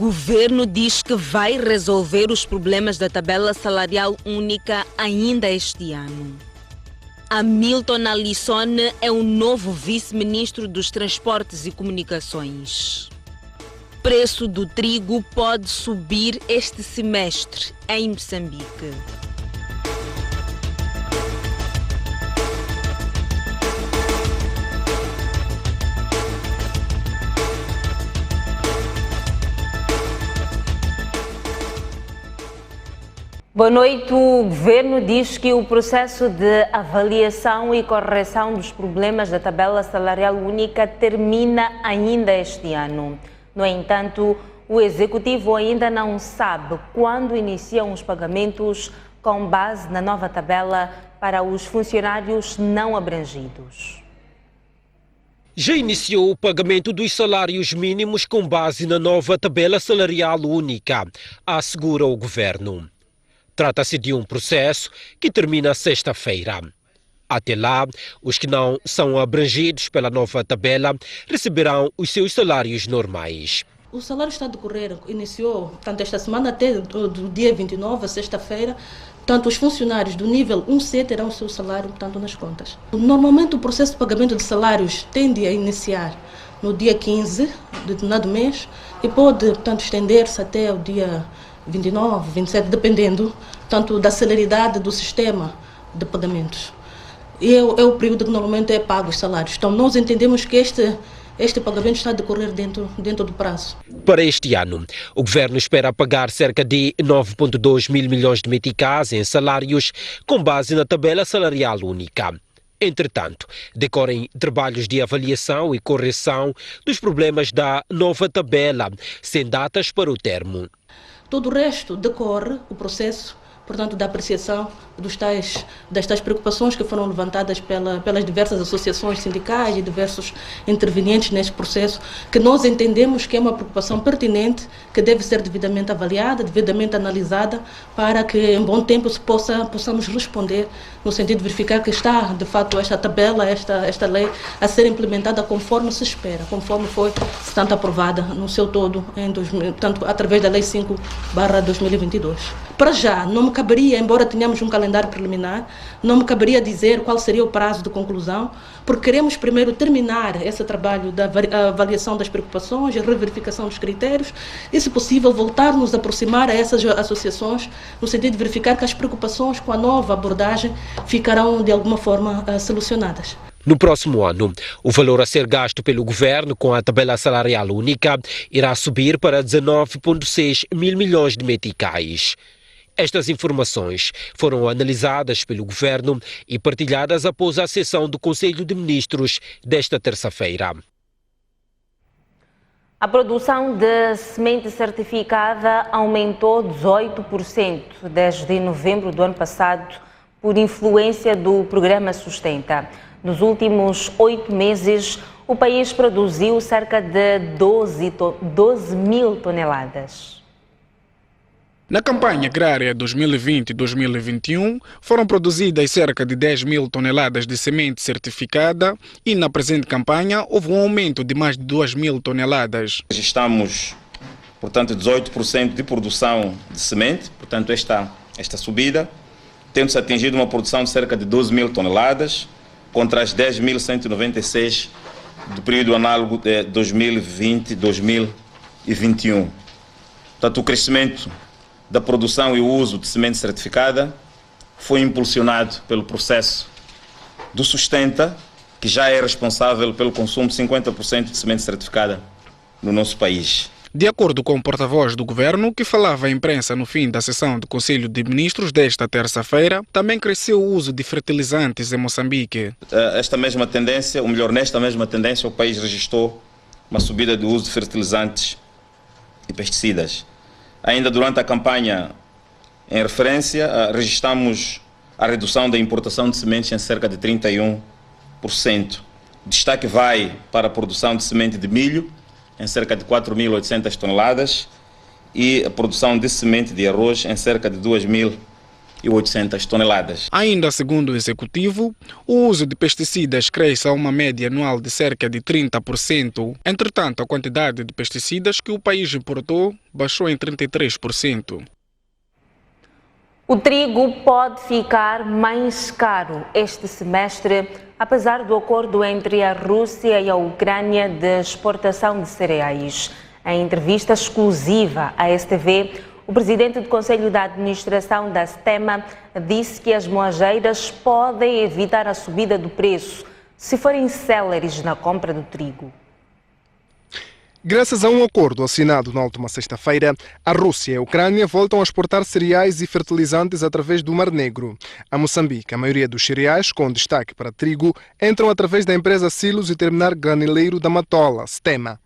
governo diz que vai resolver os problemas da tabela salarial única ainda este ano. Hamilton Alissone é o novo vice-ministro dos Transportes e Comunicações. Preço do trigo pode subir este semestre em Moçambique. Boa noite. O governo diz que o processo de avaliação e correção dos problemas da tabela salarial única termina ainda este ano. No entanto, o executivo ainda não sabe quando iniciam os pagamentos com base na nova tabela para os funcionários não abrangidos. Já iniciou o pagamento dos salários mínimos com base na nova tabela salarial única, assegura o governo. Trata-se de um processo que termina sexta-feira. Até lá, os que não são abrangidos pela nova tabela receberão os seus salários normais. O salário está a decorrer, iniciou, portanto, esta semana até do dia 29, sexta-feira. Portanto, os funcionários do nível 1C terão o seu salário, portanto, nas contas. Normalmente, o processo de pagamento de salários tende a iniciar no dia 15 de determinado mês e pode, portanto, estender-se até o dia 29, 27, dependendo tanto da celeridade do sistema de pagamentos. E é o período que normalmente é pago os salários. Então, nós entendemos que este pagamento está a decorrer dentro do prazo. Para este ano, o governo espera pagar cerca de 9,2 mil milhões de meticais em salários com base na tabela salarial única. Entretanto, decorrem trabalhos de avaliação e correção dos problemas da nova tabela, sem datas para o termo. Todo o resto decorre o processo, portanto, da apreciação das tais preocupações que foram levantadas pelas diversas associações sindicais e diversos intervenientes neste processo, que nós entendemos que é uma preocupação pertinente, que deve ser devidamente avaliada, devidamente analisada, para que em bom tempo possamos responder, no sentido de verificar que está, de fato, esta tabela, esta lei, a ser implementada conforme se espera, conforme foi, portanto, aprovada no seu todo, tanto através da Lei 5/2022. Para já, não me caberia, embora tenhamos um calendário preliminar, não me caberia dizer qual seria o prazo de conclusão, porque queremos primeiro terminar esse trabalho da avaliação das preocupações, a reverificação dos critérios e, se possível, voltar-nos a aproximar a essas associações, no sentido de verificar que as preocupações com a nova abordagem ficarão, de alguma forma, solucionadas. No próximo ano, o valor a ser gasto pelo governo com a tabela salarial única irá subir para 19,6 mil milhões de meticais. Estas informações foram analisadas pelo governo e partilhadas após a sessão do Conselho de Ministros desta terça-feira. A produção de semente certificada aumentou 18% desde novembro do ano passado por influência do programa Sustenta. Nos últimos 8 meses, o país produziu cerca de 12 mil toneladas. Na campanha agrária 2020-2021, foram produzidas cerca de 10 mil toneladas de semente certificada e na presente campanha houve um aumento de mais de 2 mil toneladas. Estamos, portanto, 18% de produção de semente, portanto, esta subida, tendo-se atingido uma produção de cerca de 12 mil toneladas, contra as 10.196 do período análogo de 2020-2021. Portanto, o crescimento da produção e o uso de semente certificada foi impulsionado pelo processo do Sustenta, que já é responsável pelo consumo de 50% de semente certificada no nosso país. De acordo com o porta-voz do governo, que falava à imprensa no fim da sessão do Conselho de Ministros desta terça-feira, também cresceu o uso de fertilizantes em Moçambique. Nesta mesma tendência, o país registrou uma subida do uso de fertilizantes e pesticidas. Ainda durante a campanha em referência, registramos a redução da importação de sementes em cerca de 31%. Destaque vai para a produção de semente de milho, em cerca de 4.800 toneladas, e a produção de semente de arroz, em cerca de 2.000 2.800 toneladas. Ainda segundo o executivo, o uso de pesticidas cresce a uma média anual de cerca de 30%. Entretanto, a quantidade de pesticidas que o país importou baixou em 33%. O trigo pode ficar mais caro este semestre, apesar do acordo entre a Rússia e a Ucrânia de exportação de cereais. Em entrevista exclusiva à STV, o presidente do Conselho de Administração da STEMA disse que as moageiras podem evitar a subida do preço se forem céleres na compra do trigo. Graças a um acordo assinado na última sexta-feira, a Rússia e a Ucrânia voltam a exportar cereais e fertilizantes através do Mar Negro. A Moçambique, a maioria dos cereais, com destaque para trigo, entram através da empresa Silos e Terminar Granileiro da Matola, STEMA.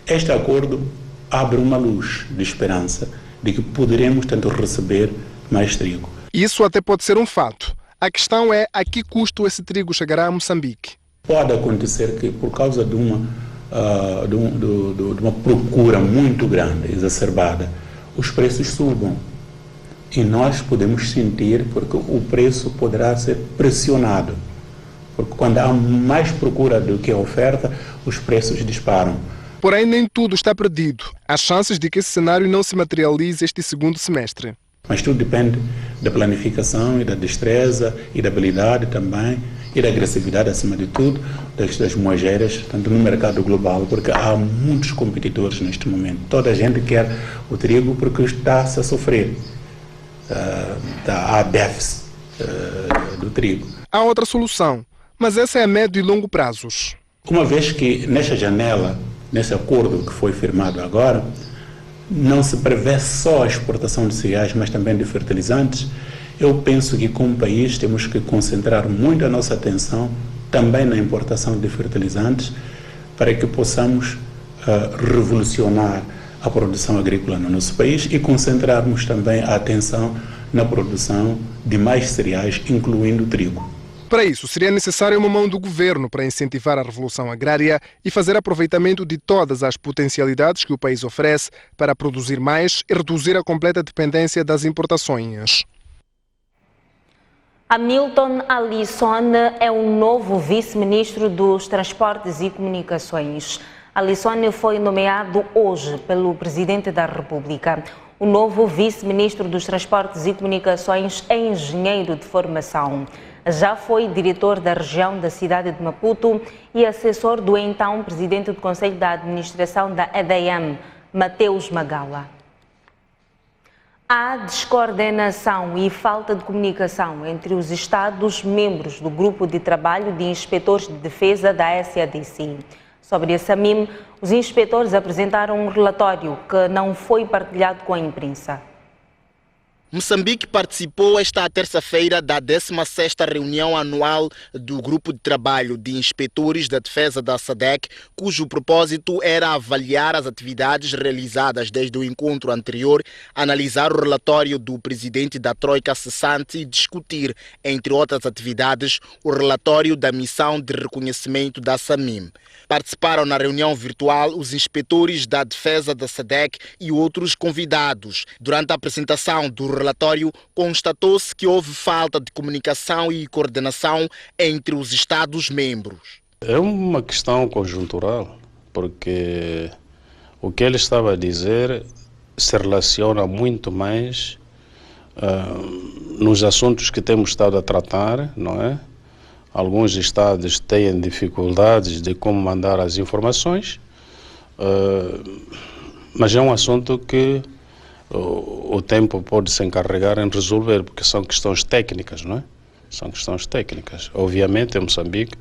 Este acordo abre uma luz de esperança de que poderemos tanto receber mais trigo. Isso até pode ser um fato. A questão é a que custo esse trigo chegará a Moçambique. Pode acontecer que, por causa de uma procura muito grande, exacerbada, os preços subam. E nós podemos sentir, porque o preço poderá ser pressionado. Porque quando há mais procura do que a oferta, os preços disparam. Porém, nem tudo está perdido. Há chances de que esse cenário não se materialize este segundo semestre. Mas tudo depende da planificação e da destreza e da habilidade também e da agressividade, acima de tudo, das moageiras, tanto no mercado global, porque há muitos competidores neste momento. Toda a gente quer o trigo porque está-se a sofrer. Há déficit do trigo. Há outra solução, mas essa é a médio e longo prazos. Uma vez que nesta janela, nesse acordo que foi firmado agora, não se prevê só a exportação de cereais, mas também de fertilizantes, eu penso que como país temos que concentrar muito a nossa atenção também na importação de fertilizantes para que possamos revolucionar a produção agrícola no nosso país e concentrarmos também a atenção na produção de mais cereais, incluindo trigo. Para isso, seria necessária uma mão do governo para incentivar a revolução agrária e fazer aproveitamento de todas as potencialidades que o país oferece para produzir mais e reduzir a completa dependência das importações. Hamilton Alisson é o novo vice-ministro dos Transportes e Comunicações. Alisson foi nomeado hoje pelo Presidente da República. O novo vice-ministro dos Transportes e Comunicações é engenheiro de formação. Já foi diretor da região da cidade de Maputo e assessor do então presidente do Conselho de Administração da EDM, Mateus Magala. Há descoordenação e falta de comunicação entre os Estados-membros do Grupo de Trabalho de Inspetores de Defesa da SADC. Sobre a SAMIM, os inspetores apresentaram um relatório que não foi partilhado com a imprensa. Moçambique participou esta terça-feira da 16ª reunião anual do Grupo de Trabalho de Inspetores da Defesa da SADC, cujo propósito era avaliar as atividades realizadas desde o encontro anterior, analisar o relatório do presidente da Troika cessante e discutir, entre outras atividades, o relatório da missão de reconhecimento da SAMIM. Participaram na reunião virtual os inspetores da Defesa da SADC e outros convidados. Durante a apresentação do relatório, constatou-se que houve falta de comunicação e coordenação entre os Estados-membros. É uma questão conjuntural, porque o que ele estava a dizer se relaciona muito mais nos assuntos que temos estado a tratar, não é? Alguns estados têm dificuldades de como mandar as informações, mas é um assunto que o tempo pode se encarregar em resolver, porque são questões técnicas, não é? São questões técnicas. Obviamente, em Moçambique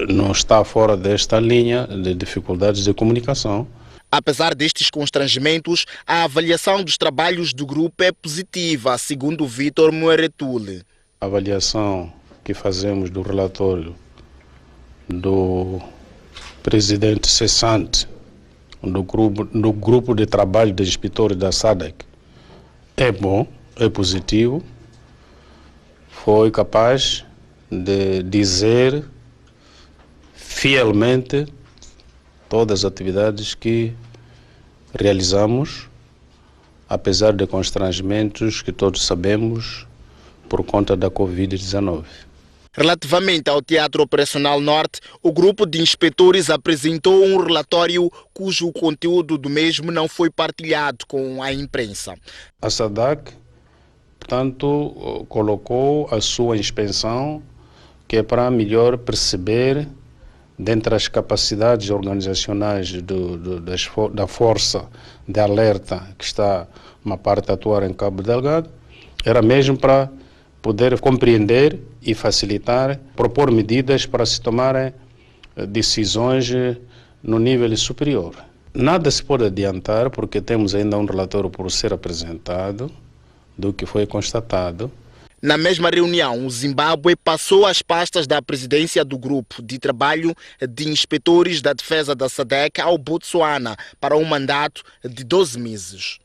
não está fora desta linha de dificuldades de comunicação. Apesar destes constrangimentos, a avaliação dos trabalhos do grupo é positiva, segundo Vítor Mueretule. A avaliação que fazemos do relatório do presidente cessante do grupo de trabalho de inspetores da SADC é bom, é positivo. Foi capaz de dizer fielmente todas as atividades que realizamos, apesar de constrangimentos que todos sabemos por conta da Covid-19. Relativamente ao Teatro Operacional Norte, o grupo de inspetores apresentou um relatório cujo conteúdo do mesmo não foi partilhado com a imprensa. A SADAC, portanto, colocou a sua inspeção, que é para melhor perceber, dentre as capacidades organizacionais da força de alerta que está uma parte a atuar em Cabo Delgado, era mesmo para poder compreender e facilitar, propor medidas para se tomarem decisões no nível superior. Nada se pode adiantar porque temos ainda um relatório por ser apresentado do que foi constatado. Na mesma reunião, o Zimbábue passou as pastas da presidência do grupo de trabalho de inspetores da defesa da SADC ao Botsuana para um mandato de 12 meses.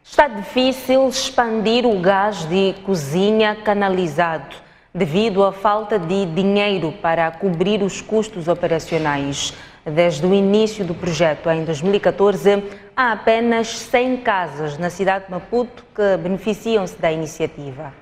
Está difícil expandir o gás de cozinha canalizado devido à falta de dinheiro para cobrir os custos operacionais. Desde o início do projeto, em 2014, há apenas 100 casas na cidade de Maputo que beneficiam-se da iniciativa.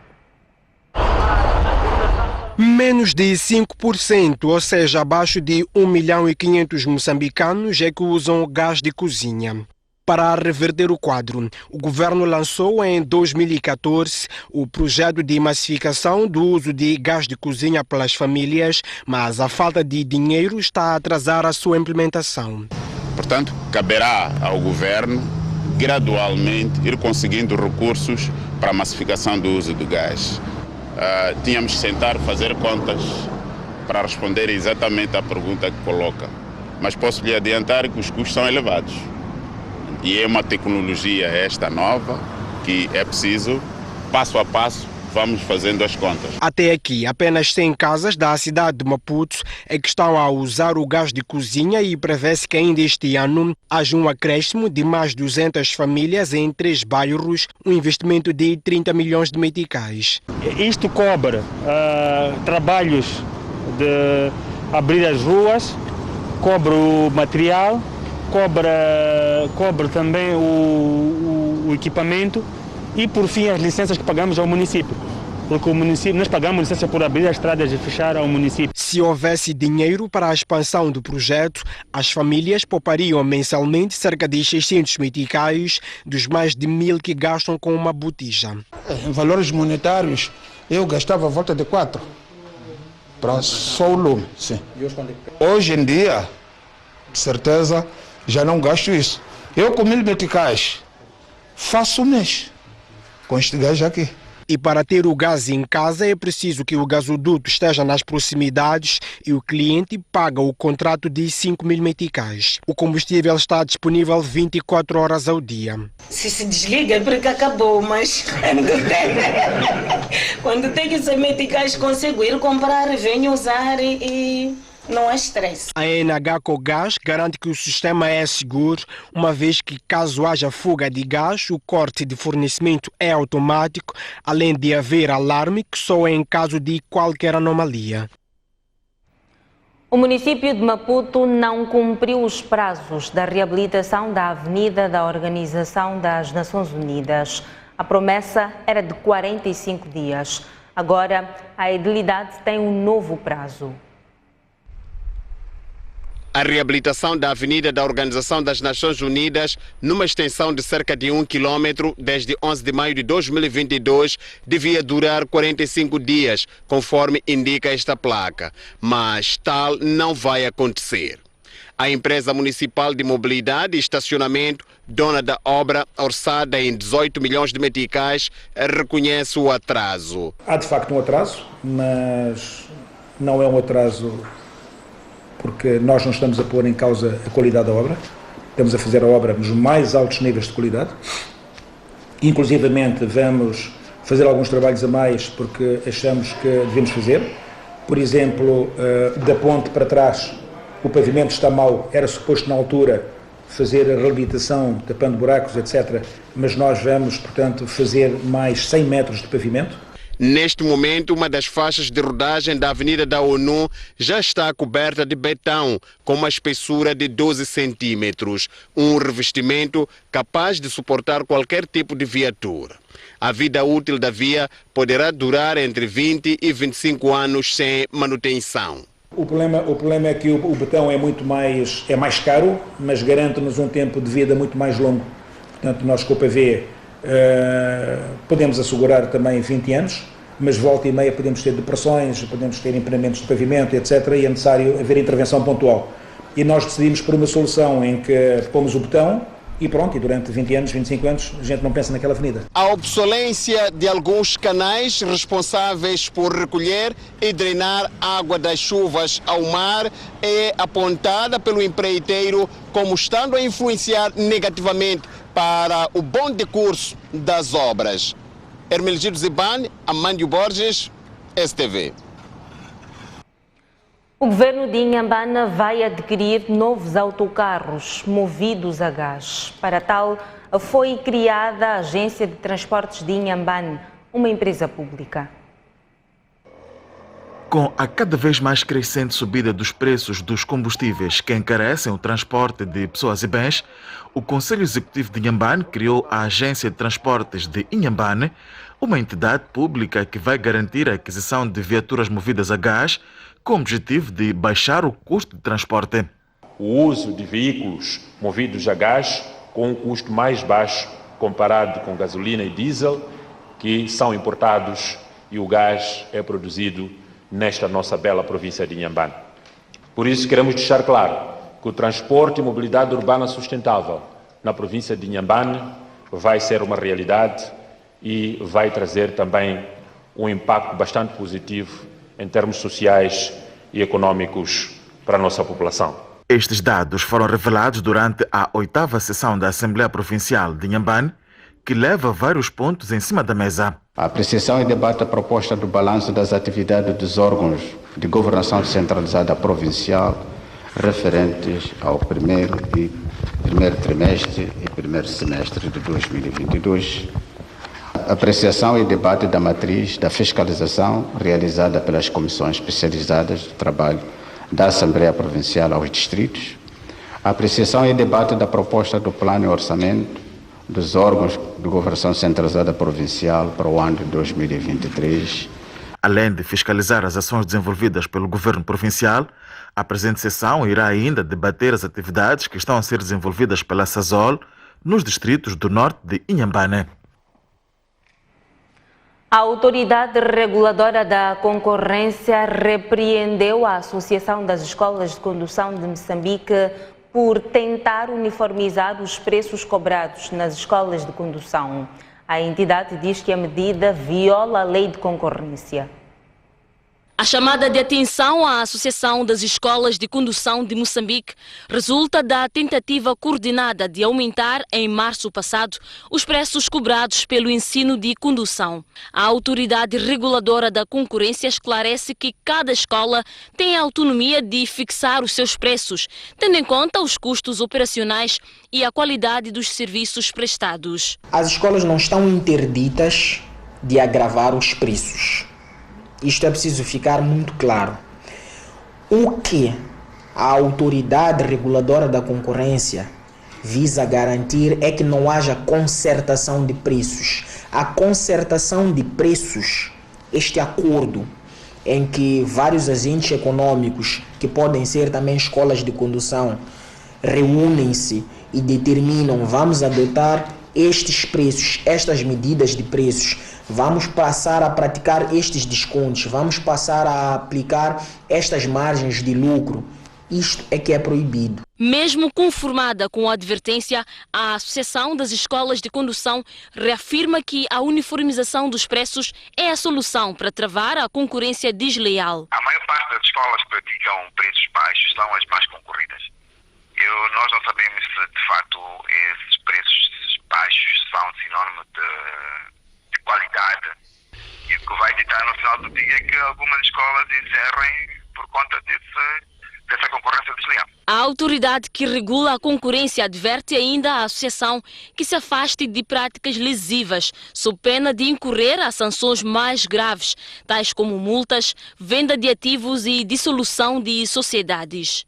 Menos de 5%, ou seja, abaixo de 1.500.000 moçambicanos é que usam gás de cozinha. Para reverter o quadro, o governo lançou em 2014 o projeto de massificação do uso de gás de cozinha pelas famílias, mas a falta de dinheiro está a atrasar a sua implementação. Portanto, caberá ao governo gradualmente ir conseguindo recursos para a massificação do uso do gás. Tínhamos que sentar, fazer contas para responder exatamente à pergunta que coloca, mas posso lhe adiantar que os custos são elevados. E é uma tecnologia esta nova que é preciso, passo a passo, vamos fazendo as contas. Até aqui, apenas 100 casas da cidade de Maputo é que estão a usar o gás de cozinha e prevê-se que ainda este ano haja um acréscimo de mais 200 famílias em 3 bairros, um investimento de 30 milhões de meticais. Isto cobra trabalhos de abrir as ruas, cobra o material, cobra também o equipamento e, por fim, as licenças que pagamos ao município. Porque o município, nós pagamos licença por abrir as estradas e fechar ao município. Se houvesse dinheiro para a expansão do projeto, as famílias poupariam mensalmente cerca de 600 meticais dos mais de 1.000 que gastam com uma botija. Em valores monetários, eu gastava a volta de 4 para só o lume. Sim. Hoje em dia, de certeza, já não gasto isso. Eu com 1.000 meticais faço um mês com este gás aqui. E para ter o gás em casa é preciso que o gasoduto esteja nas proximidades e o cliente paga o contrato de 5.000 meticais. O combustível está disponível 24 horas ao dia. Se desliga é porque acabou, mas quando tem que ser meticais consigo ir comprar, venho usar e não é estresse. A NHCOGAS garante que o sistema é seguro, uma vez que caso haja fuga de gás, o corte de fornecimento é automático, além de haver alarme que soa em caso de qualquer anomalia. O município de Maputo não cumpriu os prazos da reabilitação da Avenida da Organização das Nações Unidas. A promessa era de 45 dias. Agora, a edilidade tem um novo prazo. A reabilitação da Avenida da Organização das Nações Unidas, numa extensão de cerca de 1 quilômetro, desde 11 de maio de 2022, devia durar 45 dias, conforme indica esta placa. Mas tal não vai acontecer. A empresa municipal de mobilidade e estacionamento, dona da obra, orçada em 18 milhões de meticais, reconhece o atraso. Há de facto um atraso, mas não é um atraso porque nós não estamos a pôr em causa a qualidade da obra, estamos a fazer a obra nos mais altos níveis de qualidade, inclusivamente vamos fazer alguns trabalhos a mais porque achamos que devemos fazer. Por exemplo, da ponte para trás, o pavimento está mau, era suposto na altura fazer a reabilitação, tapando buracos, etc., mas nós vamos, portanto, fazer mais 100 metros de pavimento. Neste momento, uma das faixas de rodagem da Avenida da ONU já está coberta de betão, com uma espessura de 12 centímetros, um revestimento capaz de suportar qualquer tipo de viatura. A vida útil da via poderá durar entre 20 e 25 anos sem manutenção. O problema é que o betão é mais caro, mas garante-nos um tempo de vida muito mais longo. Portanto, nós com o PV podemos assegurar também 20 anos, mas volta e meia podemos ter depressões, podemos ter empenhamentos de pavimento, etc. E é necessário haver intervenção pontual. E nós decidimos por uma solução em que pomos o betão e pronto, e durante 20 anos, 25 anos, a gente não pensa naquela avenida. A obsolência de alguns canais responsáveis por recolher e drenar água das chuvas ao mar é apontada pelo empreiteiro como estando a influenciar negativamente para o bom decurso das obras. Hermenegildo Zibane, Amândio Borges, STV. O governo de Inhambane vai adquirir novos autocarros movidos a gás. Para tal, foi criada a Agência de Transportes de Inhambane, uma empresa pública. Com a cada vez mais crescente subida dos preços dos combustíveis que encarecem o transporte de pessoas e bens, o Conselho Executivo de Inhambane criou a Agência de Transportes de Inhambane, uma entidade pública que vai garantir a aquisição de viaturas movidas a gás com o objetivo de baixar o custo de transporte. O uso de veículos movidos a gás com um custo mais baixo comparado com gasolina e diesel, que são importados e o gás é produzido nesta nossa bela província de Inhambane. Por isso queremos deixar claro que o transporte e mobilidade urbana sustentável na província de Inhambane vai ser uma realidade e vai trazer também um impacto bastante positivo em termos sociais e econômicos para a nossa população. Estes dados foram revelados durante a 8ª sessão da Assembleia Provincial de Inhambane, que leva vários pontos em cima da mesa. A apreciação e debate da proposta do balanço das atividades dos órgãos de governação descentralizada provincial referentes ao primeiro trimestre e primeiro semestre de 2022. Apreciação e debate da matriz da fiscalização realizada pelas comissões especializadas de trabalho da Assembleia Provincial aos distritos. Apreciação e debate da proposta do plano e orçamento dos órgãos de governação centralizada provincial para o ano de 2023. Além de fiscalizar as ações desenvolvidas pelo governo provincial, a presente sessão irá ainda debater as atividades que estão a ser desenvolvidas pela SASOL nos distritos do norte de Inhambane. A Autoridade Reguladora da Concorrência repreendeu a Associação das Escolas de Condução de Moçambique por tentar uniformizar os preços cobrados nas escolas de condução. A entidade diz que a medida viola a lei de concorrência. A chamada de atenção à Associação das Escolas de Condução de Moçambique resulta da tentativa coordenada de aumentar, em março passado, os preços cobrados pelo ensino de condução. A Autoridade Reguladora da Concorrência esclarece que cada escola tem a autonomia de fixar os seus preços, tendo em conta os custos operacionais e a qualidade dos serviços prestados. As escolas não estão interditas de agravar os preços. Isto é preciso ficar muito claro. O que a Autoridade Reguladora da Concorrência visa garantir é que não haja concertação de preços. A concertação de preços, este acordo em que vários agentes econômicos, que podem ser também escolas de condução, reúnem-se e determinam, vamos adotar estes preços, estas medidas de preços, vamos passar a praticar estes descontos, vamos passar a aplicar estas margens de lucro. Isto é que é proibido. Mesmo conformada com a advertência, a Associação das Escolas de Condução reafirma que a uniformização dos preços é a solução para travar a concorrência desleal. A maior parte das escolas que praticam preços baixos são as mais concorridas. Nós não sabemos se, de facto, esses preços baixos são sinónimo de qualidade. E o que vai ditar no final do dia é que algumas escolas encerrem por conta dessa concorrência desleal. A A autoridade que regula a concorrência adverte ainda à associação que se afaste de práticas lesivas, sob pena de incorrer a sanções mais graves, tais como multas, venda de ativos e dissolução de sociedades.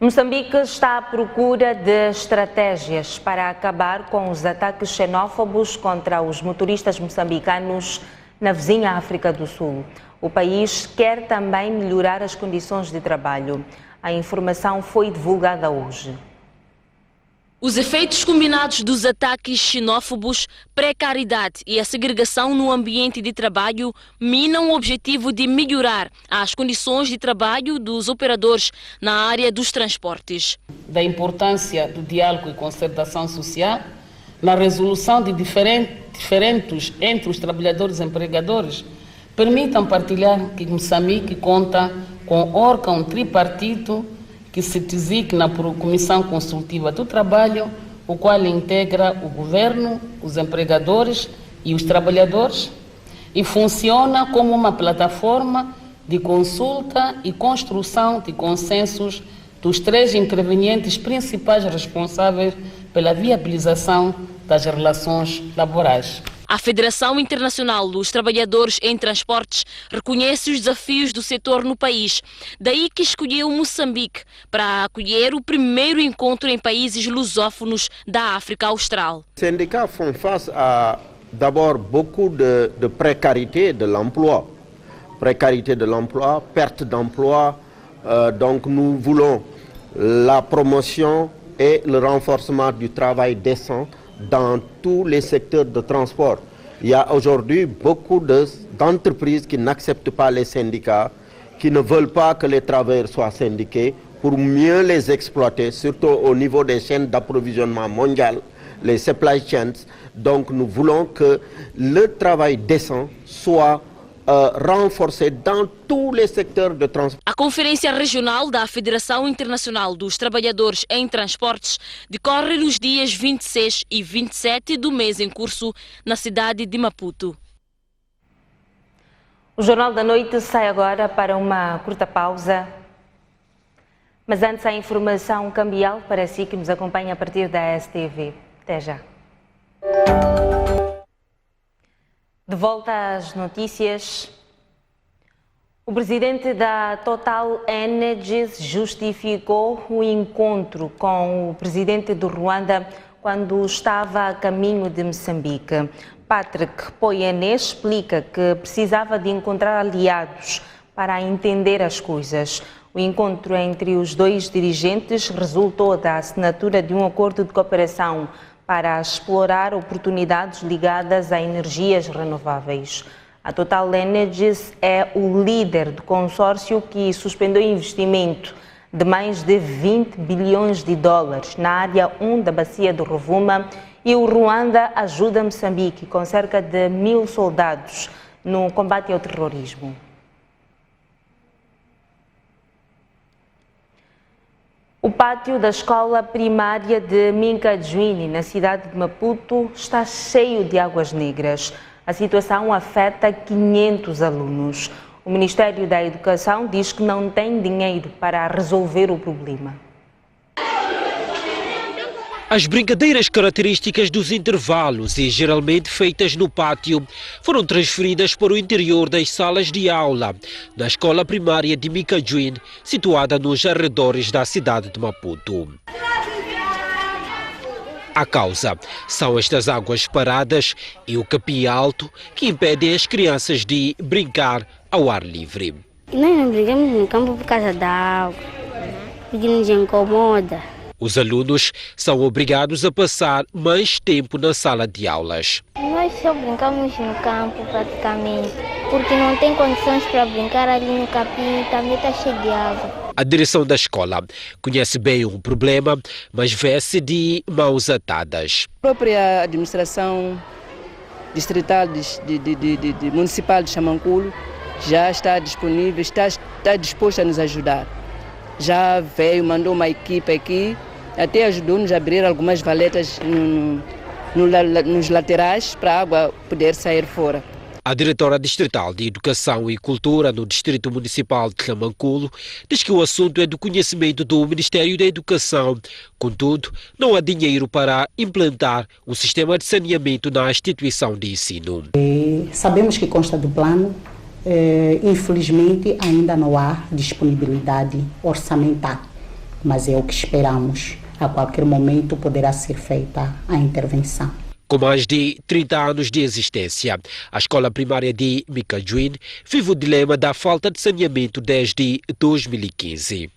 Moçambique está à procura de estratégias para acabar com os ataques xenófobos contra os motoristas moçambicanos na vizinha África do Sul. O país quer também melhorar as condições de trabalho. A informação foi divulgada hoje. Os efeitos combinados dos ataques xenófobos, precariedade e a segregação no ambiente de trabalho minam o objetivo de melhorar as condições de trabalho dos operadores na área dos transportes. Da importância do diálogo e concertação social na resolução de diferentes entre os trabalhadores e empregadores, permitam partilhar que Moçambique conta com órgão tripartito que se designa por Comissão Consultiva do Trabalho, o qual integra o governo, os empregadores e os trabalhadores, e funciona como uma plataforma de consulta e construção de consensos dos 3 intervenientes principais responsáveis pela viabilização das relações laborais. A Federação Internacional dos Trabalhadores em Transportes reconhece os desafios do setor no país. Daí que escolheu Moçambique para acolher o primeiro encontro em países lusófonos da África Austral. Les syndicats font face à d'abord beaucoup de précarité de l'emploi. Précarité de l'emploi, perte d'emploi. Donc nous voulons la promotion et le renforcement du travail décent dans tous les secteurs de transport. Il y a aujourd'hui beaucoup d'entreprises qui n'acceptent pas les syndicats, qui ne veulent pas que les travailleurs soient syndiqués pour mieux les exploiter, surtout au niveau des chaînes d'approvisionnement mondiales, les supply chains. Donc nous voulons que le travail décent soit renforcé dans tous les secteurs de transport. A Conferência Regional da Federação Internacional dos Trabalhadores em Transportes decorre nos dias 26 e 27 do mês em curso na cidade de Maputo. O Jornal da Noite sai agora para uma curta pausa. Mas antes a informação cambial para si que nos acompanha a partir da STV. Até já. De volta às notícias, o presidente da Total Energies justificou o encontro com o presidente do Ruanda quando estava a caminho de Moçambique. Patrick Poyané explica que precisava de encontrar aliados para entender as coisas. O encontro entre os dois dirigentes resultou da assinatura de um acordo de cooperação para explorar oportunidades ligadas a energias renováveis. A Total Energies é o líder do consórcio que suspendeu investimento de mais de 20 bilhões de dólares na área 1 da bacia do Rovuma, e o Ruanda ajuda Moçambique com cerca de 1000 soldados no combate ao terrorismo. O pátio da escola primária de Mincajuíne, na cidade de Maputo, está cheio de águas negras. A situação afeta 500 alunos. O Ministério da Educação diz que não tem dinheiro para resolver o problema. As brincadeiras características dos intervalos e geralmente feitas no pátio foram transferidas para o interior das salas de aula da escola primária de Mincajuíne, situada nos arredores da cidade de Maputo. A causa são estas águas paradas e o capim alto que impedem as crianças de brincar ao ar livre. Nós não brincamos no campo por causa da água, porque nos incomoda. Os alunos são obrigados a passar mais tempo na sala de aulas. Nós só brincamos no campo praticamente, porque não tem condições para brincar ali no capim, também está cheio de água. A direção da escola conhece bem o problema, mas vê-se de mãos atadas. A própria administração distrital municipal de Xamanculo já está disponível, está disposta a nos ajudar. Já veio, mandou uma equipe aqui, até ajudou-nos a abrir algumas valetas nos laterais para a água poder sair fora. A diretora distrital de Educação e Cultura no Distrito Municipal de Tamanculo diz que o assunto é do conhecimento do Ministério da Educação. Contudo, não há dinheiro para implantar um sistema de saneamento na instituição de ensino. Sabemos que consta do plano, infelizmente ainda não há disponibilidade orçamental, mas é o que esperamos. A qualquer momento poderá ser feita a intervenção. Com mais de 30 anos de existência, a escola primária de Micajuín vive o dilema da falta de saneamento desde 2015.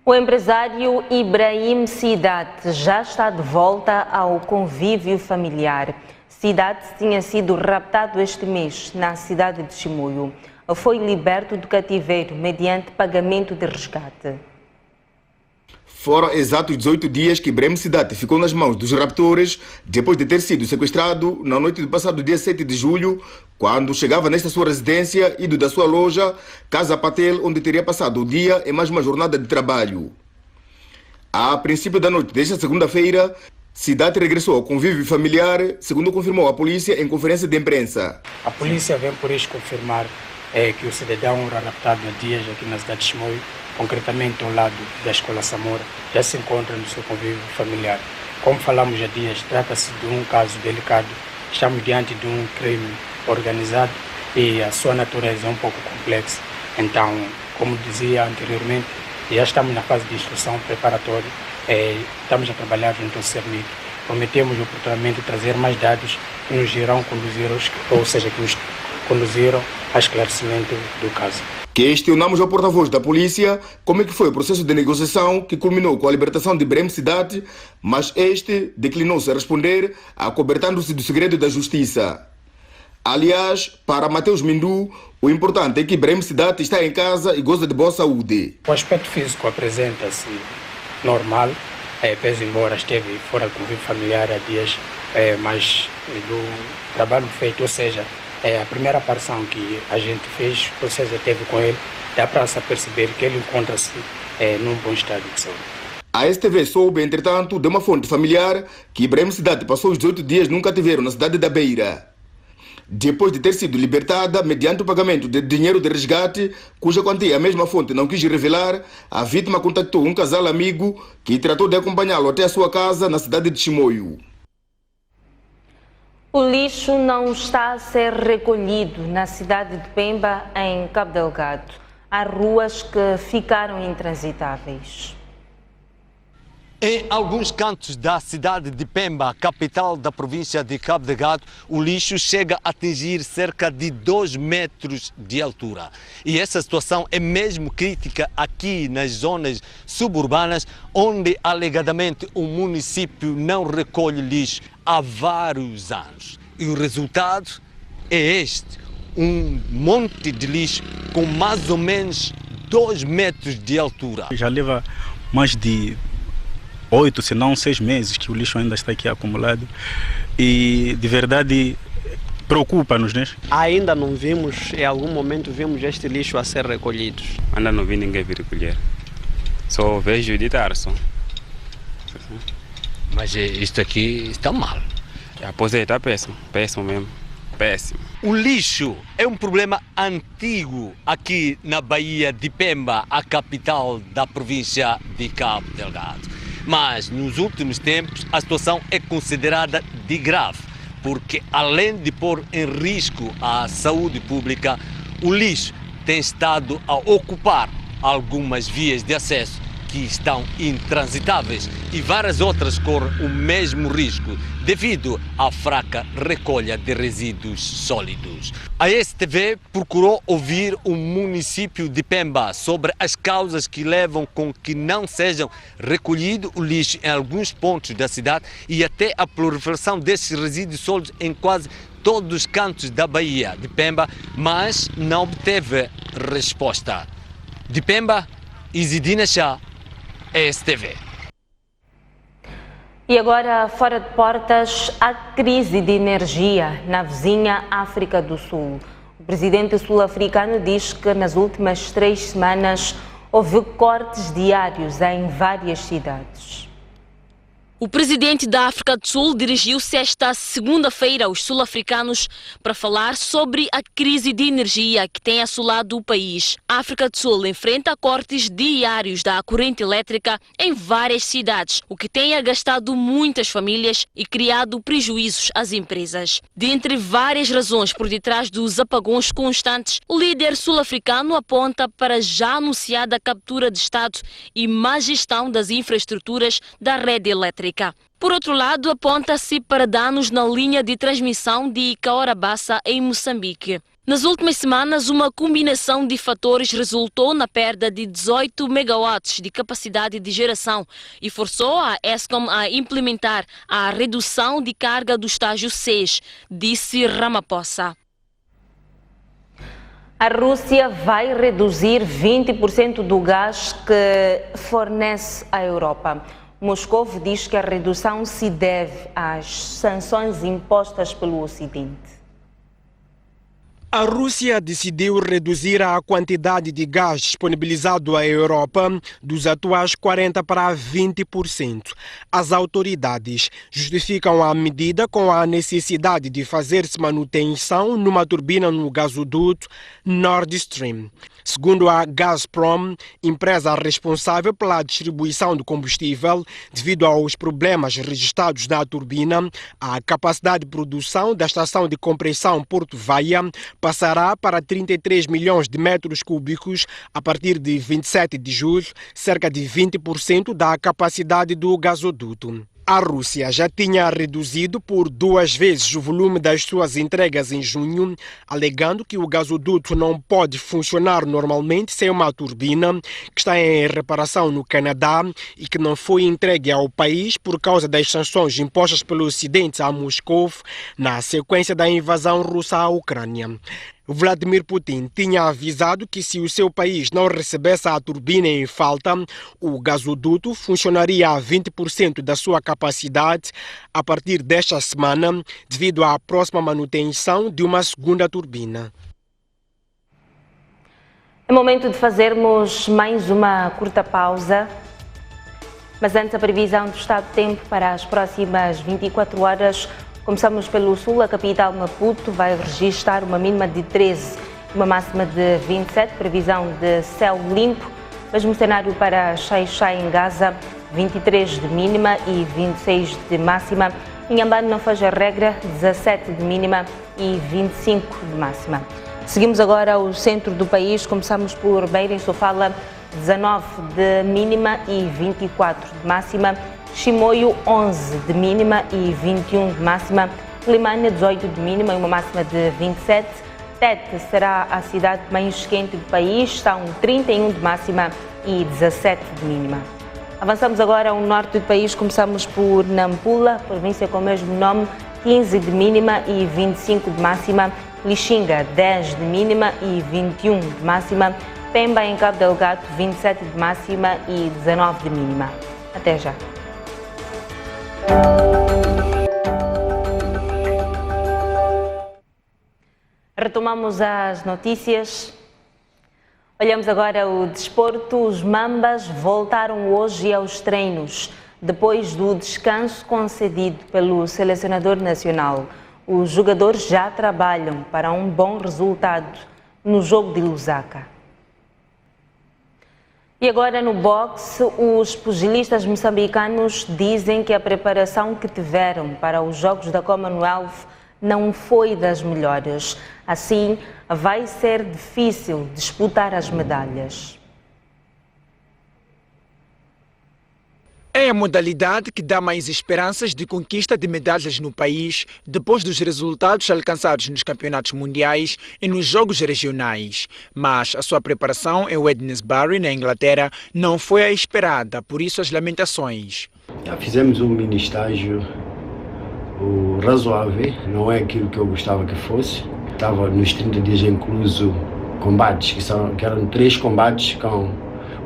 O empresário Ibrahim Sidat já está de volta ao convívio familiar. Sidat tinha sido raptado este mês na cidade de Chimoio. Foi liberto do cativeiro mediante pagamento de resgate. Foram exatos 18 dias que Ibrahim Sidat ficou nas mãos dos raptores depois de ter sido sequestrado na noite do passado dia 7 de julho, quando chegava nesta sua residência ido da sua loja, Casa Patel, onde teria passado o dia em mais uma jornada de trabalho. A princípio da noite desta segunda-feira, Sidat regressou ao convívio familiar, segundo confirmou a polícia em conferência de imprensa. A polícia vem por isso confirmar que o cidadão era raptado há dias aqui na cidade de Chimoio, concretamente ao lado da Escola Samora, já se encontra no seu convívio familiar. Como falamos há dias, trata-se de um caso delicado. Estamos diante de um crime organizado e a sua natureza é um pouco complexa. Então, como dizia anteriormente, já estamos na fase de instrução preparatória, estamos a trabalhar junto ao CERMIC. Prometemos oportunamente trazer mais dados que nos irão conduzir, que nos conduziram ao esclarecimento do caso. Questionamos ao porta-voz da polícia como é que foi o processo de negociação que culminou com a libertação de Ibrahim Sidat, mas este declinou-se a responder, acobertando-se do segredo da justiça. Aliás, para Mateus Mindu, o importante é que Ibrahim Sidat está em casa e goza de boa saúde. O aspecto físico apresenta-se normal, pese embora esteve fora do convívio familiar há dias, mas do trabalho feito, ou seja, a primeira aparição que a gente fez, ou seja, teve com ele, dá para se perceber que ele encontra-se num bom estado de saúde. A STV soube, entretanto, de uma fonte familiar que Ibrahim Sidat passou os 18 dias num cativeiro na cidade da Beira. Depois de ter sido libertada mediante o pagamento de dinheiro de resgate, cuja quantia a mesma fonte não quis revelar, a vítima contactou um casal amigo que tratou de acompanhá-lo até a sua casa na cidade de Chimoio. O lixo não está a ser recolhido na cidade de Pemba, em Cabo Delgado. Há ruas que ficaram intransitáveis. Em alguns cantos da cidade de Pemba, capital da província de Cabo Delgado, o lixo chega a atingir cerca de 2 metros de altura. E essa situação é mesmo crítica aqui nas zonas suburbanas, onde alegadamente o município não recolhe lixo há vários anos. E o resultado é este, um monte de lixo com mais ou menos 2 metros de altura. Já leva mais de 8, se não 6 meses que o lixo ainda está aqui acumulado e de verdade preocupa-nos, né? Ainda não vimos, em algum momento vimos este lixo a ser recolhido. Ainda não vi ninguém vir recolher, só vejo editar só. Mas isto aqui está mal. Pois é, está péssimo, péssimo mesmo, péssimo. O lixo é um problema antigo aqui na Baía de Pemba, a capital da província de Cabo Delgado. Mas nos últimos tempos a situação é considerada de grave, porque além de pôr em risco a saúde pública, o lixo tem estado a ocupar algumas vias de acesso que estão intransitáveis e várias outras correm o mesmo risco devido à fraca recolha de resíduos sólidos. A STV procurou ouvir o município de Pemba sobre as causas que levam com que não sejam recolhido o lixo em alguns pontos da cidade e até a proliferação desses resíduos sólidos em quase todos os cantos da Baía de Pemba, mas não obteve resposta. De Pemba, Isidina Chá, STV. E agora, fora de portas, a crise de energia na vizinha África do Sul. O presidente sul-africano diz que nas últimas 3 semanas houve cortes diários em várias cidades. O presidente da África do Sul dirigiu-se esta segunda-feira aos sul-africanos para falar sobre a crise de energia que tem assolado o país. A África do Sul enfrenta cortes diários da corrente elétrica em várias cidades, o que tem agastado muitas famílias e criado prejuízos às empresas. Dentre várias razões por detrás dos apagões constantes, o líder sul-africano aponta para a já anunciada captura de Estado e má gestão das infraestruturas da rede elétrica. Por outro lado, aponta-se para danos na linha de transmissão de Cahora-Bassa em Moçambique. Nas últimas semanas, uma combinação de fatores resultou na perda de 18 megawatts de capacidade de geração e forçou a Eskom a implementar a redução de carga do estágio 6, disse Ramaphosa. A Rússia vai reduzir 20% do gás que fornece à Europa. Moscou diz que a redução se deve às sanções impostas pelo Ocidente. A Rússia decidiu reduzir a quantidade de gás disponibilizado à Europa dos atuais 40% para 20%. As autoridades justificam a medida com a necessidade de fazer-se manutenção numa turbina no gasoduto Nord Stream. Segundo a Gazprom, empresa responsável pela distribuição do combustível, devido aos problemas registrados na turbina, a capacidade de produção da estação de compressão Porto Vaia passará para 33 milhões de metros cúbicos a partir de 27 de julho, cerca de 20% da capacidade do gasoduto. A Rússia já tinha reduzido por 2 vezes o volume das suas entregas em junho, alegando que o gasoduto não pode funcionar normalmente sem uma turbina que está em reparação no Canadá e que não foi entregue ao país por causa das sanções impostas pelo Ocidente a Moscou na sequência da invasão russa à Ucrânia. Vladimir Putin tinha avisado que se o seu país não recebesse a turbina em falta, o gasoduto funcionaria a 20% da sua capacidade a partir desta semana, devido à próxima manutenção de uma segunda turbina. É momento de fazermos mais uma curta pausa, mas antes a previsão do estado de tempo para as próximas 24 horas. Começamos pelo sul, a capital Maputo vai registrar uma mínima de 13 e uma máxima de 27, previsão de céu limpo. Mesmo cenário para Xai-Xai em Gaza, 23 de mínima e 26 de máxima. Inhambane não faz a regra, 17 de mínima e 25 de máxima. Seguimos agora o centro do país, começamos por Beira em Sofala, 19 de mínima e 24 de máxima. Chimoio, 11 de mínima e 21 de máxima. Limane, 18 de mínima e uma máxima de 27. Tete será a cidade mais quente do país, são 31 de máxima e 17 de mínima. Avançamos agora ao norte do país, começamos por Nampula, província com o mesmo nome, 15 de mínima e 25 de máxima. Lixinga, 10 de mínima e 21 de máxima. Pemba, em Cabo Delgado, 27 de máxima e 19 de mínima. Até já. Retomamos as notícias. Olhamos agora o desporto. Os Mambas voltaram hoje aos treinos, depois do descanso concedido pelo selecionador nacional. Os jogadores já trabalham para um bom resultado no jogo de Lusaka. E agora no boxe, os pugilistas moçambicanos dizem que a preparação que tiveram para os Jogos da Commonwealth não foi das melhores. Assim, vai ser difícil disputar as medalhas. É a modalidade que dá mais esperanças de conquista de medalhas no país depois dos resultados alcançados nos campeonatos mundiais e nos jogos regionais. Mas a sua preparação em Wednesbury, na Inglaterra, não foi a esperada, por isso as lamentações. Fizemos um mini estágio razoável, não é aquilo que eu gostava que fosse. Estava nos 30 dias incluso combates, que eram 3 combates com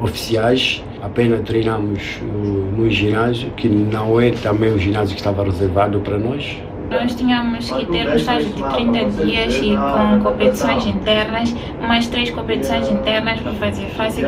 oficiais. Apenas treinamos no ginásio, que não é também o ginásio que estava reservado para nós. Nós tínhamos que ter um estágio de 30 dias e com competições internas, mais 3 competições internas para fazer face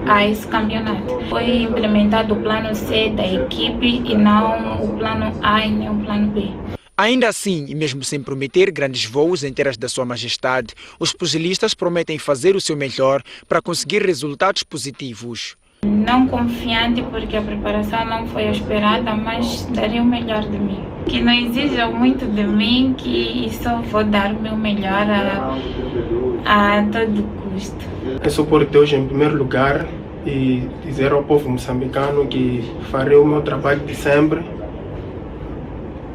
a esse campeonato. Foi implementado o plano C da equipe e não o plano A e nem o plano B. Ainda assim, e mesmo sem prometer grandes voos em terras da Sua Majestade, os pugilistas prometem fazer o seu melhor para conseguir resultados positivos. Não confiante porque a preparação não foi a esperada, mas darei o melhor de mim. Que não exijam muito de mim, que só vou dar o meu melhor a todo custo. Eu sou por Deus em primeiro lugar e dizer ao povo moçambicano que farei o meu trabalho de sempre.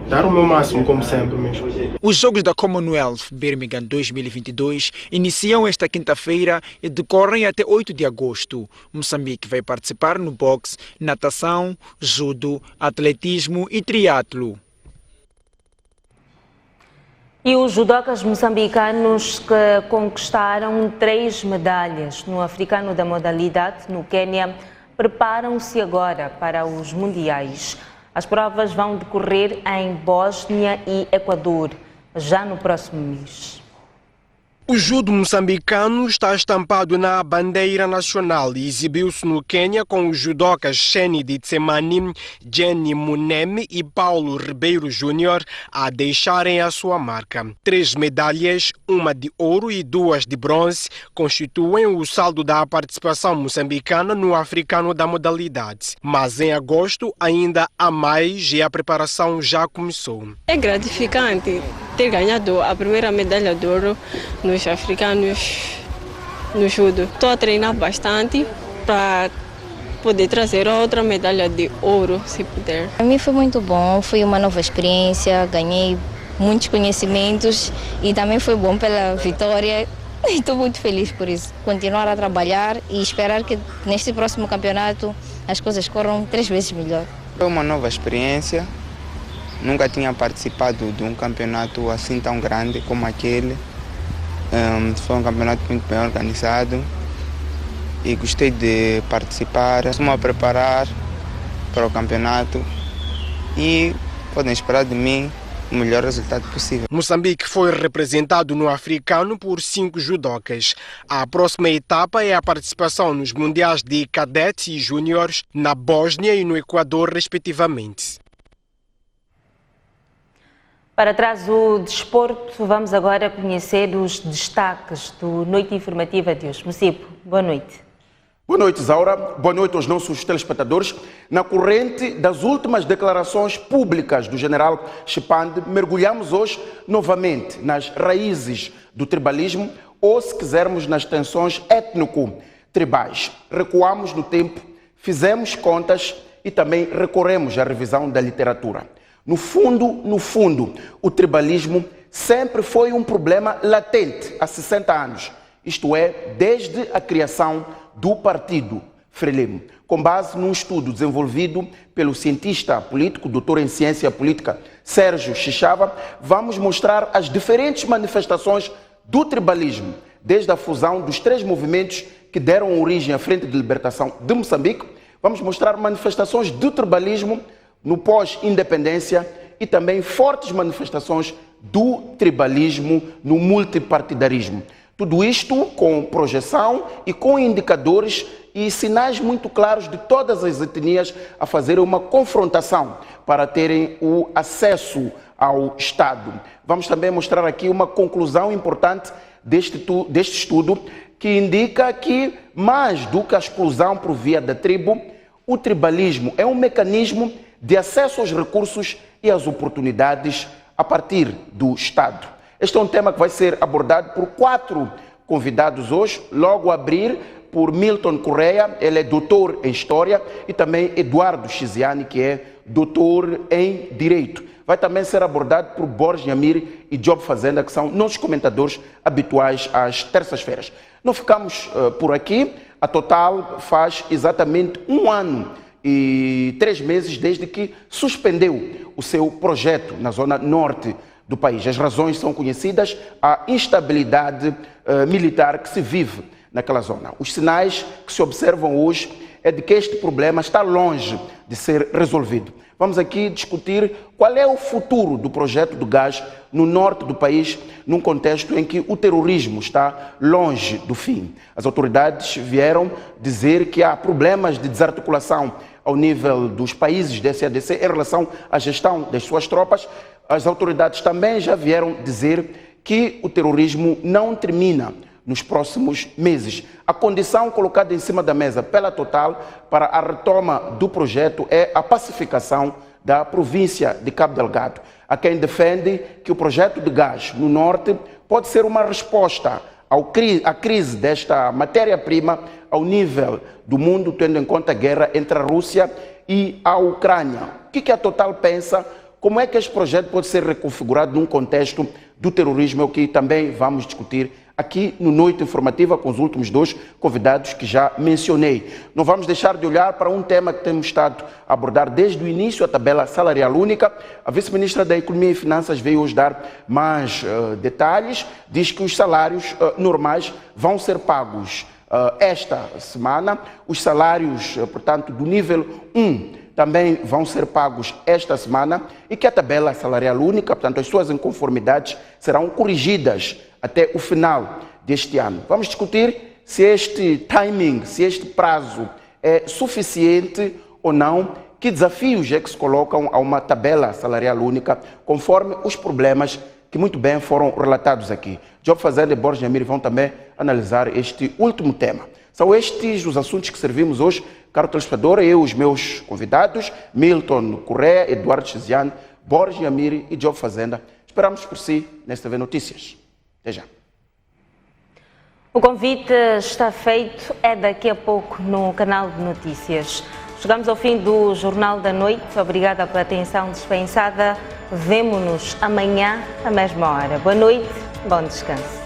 Dar o meu máximo, como sempre mesmo. Os Jogos da Commonwealth Birmingham 2022 iniciam esta quinta-feira e decorrem até 8 de agosto. Moçambique vai participar no boxe, natação, judo, atletismo e triatlo. E os judocas moçambicanos que conquistaram 3 medalhas no africano da modalidade no Quênia preparam-se agora para os mundiais. As provas vão decorrer em Bósnia e Equador, já no próximo mês. O judo moçambicano está estampado na bandeira nacional e exibiu-se no Quênia com os judocas Sheni Ditsemani, Jenny Munemi e Paulo Ribeiro Júnior a deixarem a sua marca. 3 medalhas, uma de ouro e 2 de bronze, constituem o saldo da participação moçambicana no africano da modalidade. Mas em agosto ainda há mais e a preparação já começou. É gratificante ter ganhado a primeira medalha de ouro nos africanos no judo. Estou a treinar bastante para poder trazer outra medalha de ouro, se puder. Para mim foi muito bom, foi uma nova experiência, ganhei muitos conhecimentos e também foi bom pela vitória. Estou muito feliz por isso. Continuar a trabalhar e esperar que neste próximo campeonato as coisas corram 3 vezes melhor. Foi uma nova experiência. Nunca tinha participado de um campeonato assim tão grande como aquele. Foi um campeonato muito bem organizado e gostei de participar. Estou a preparar para o campeonato e podem esperar de mim o melhor resultado possível. Moçambique foi representado no africano por 5 judocas. A próxima etapa é a participação nos mundiais de cadetes e júniores na Bósnia e no Equador, respectivamente. Para trás do desporto, vamos agora conhecer os destaques do Noite Informativa de hoje. Mocipo, boa noite. Boa noite, Zaura. Boa noite aos nossos telespectadores. Na corrente das últimas declarações públicas do general Chipande, mergulhamos hoje novamente nas raízes do tribalismo ou, se quisermos, nas tensões étnico-tribais. Recuamos no tempo, fizemos contas e também recorremos à revisão da literatura. No fundo, o tribalismo sempre foi um problema latente há 60 anos, isto é, desde a criação do Partido Frelimo. Com base num estudo desenvolvido pelo cientista político, doutor em ciência política, Sérgio Chixava, vamos mostrar as diferentes manifestações do tribalismo, desde a fusão dos 3 movimentos que deram origem à Frente de Libertação de Moçambique. Vamos mostrar manifestações do tribalismo no pós-independência e também fortes manifestações do tribalismo no multipartidarismo. Tudo isto com projeção e com indicadores e sinais muito claros de todas as etnias a fazer uma confrontação para terem o acesso ao Estado. Vamos também mostrar aqui uma conclusão importante deste estudo que indica que, mais do que a exclusão por via da tribo, o tribalismo é um mecanismo de acesso aos recursos e às oportunidades a partir do Estado. Este é um tema que vai ser abordado por 4 convidados hoje, logo a abrir por Milton Correia, ele é doutor em História, e também Eduardo Chiziani, que é doutor em Direito. Vai também ser abordado por Borges Yamir e Job Fazenda, que são nossos comentadores habituais às terças-feiras. Não ficamos por aqui, a Total faz exatamente 1 ano e 3 meses desde que suspendeu o seu projeto na zona norte do país. As razões são conhecidas, a instabilidade militar que se vive naquela zona. Os sinais que se observam hoje é de que este problema está longe de ser resolvido. Vamos aqui discutir qual é o futuro do projeto do gás no norte do país, num contexto em que o terrorismo está longe do fim. As autoridades vieram dizer que há problemas de desarticulação ao nível dos países da SADC em relação à gestão das suas tropas. As autoridades também já vieram dizer que o terrorismo não termina nos próximos meses. A condição colocada em cima da mesa pela Total para a retoma do projeto é a pacificação da província de Cabo Delgado. Há quem defende que o projeto de gás no norte pode ser uma resposta à crise desta matéria-prima ao nível do mundo, tendo em conta a guerra entre a Rússia e a Ucrânia. O que a Total pensa? Como é que este projeto pode ser reconfigurado num contexto do terrorismo? É o que também vamos discutir aqui no Noite Informativa com os últimos dois convidados que já mencionei. Não vamos deixar de olhar para um tema que temos estado a abordar desde o início, a tabela salarial única. A vice-ministra da Economia e Finanças veio hoje dar mais detalhes. Diz que os salários normais vão ser pagos esta semana. Os salários, portanto, do nível 1 também vão ser pagos esta semana e que a tabela salarial única, portanto, as suas inconformidades serão corrigidas até o final deste ano. Vamos discutir se este timing, se este prazo é suficiente ou não, que desafios é que se colocam a uma tabela salarial única, conforme os problemas que muito bem foram relatados aqui. Job Fazenda e Borges Jamir vão também analisar este último tema. São estes os assuntos que servimos hoje, caro telespectador, eu e os meus convidados, Milton Correa, Eduardo Chiziane, Borges Jamir e Job Fazenda. Esperamos por si nesta TV Notícias. Até já. O convite está feito, é daqui a pouco no canal de notícias. Chegamos ao fim do Jornal da Noite. Obrigada pela atenção dispensada. Vemo-nos amanhã, à mesma hora. Boa noite, bom descanso.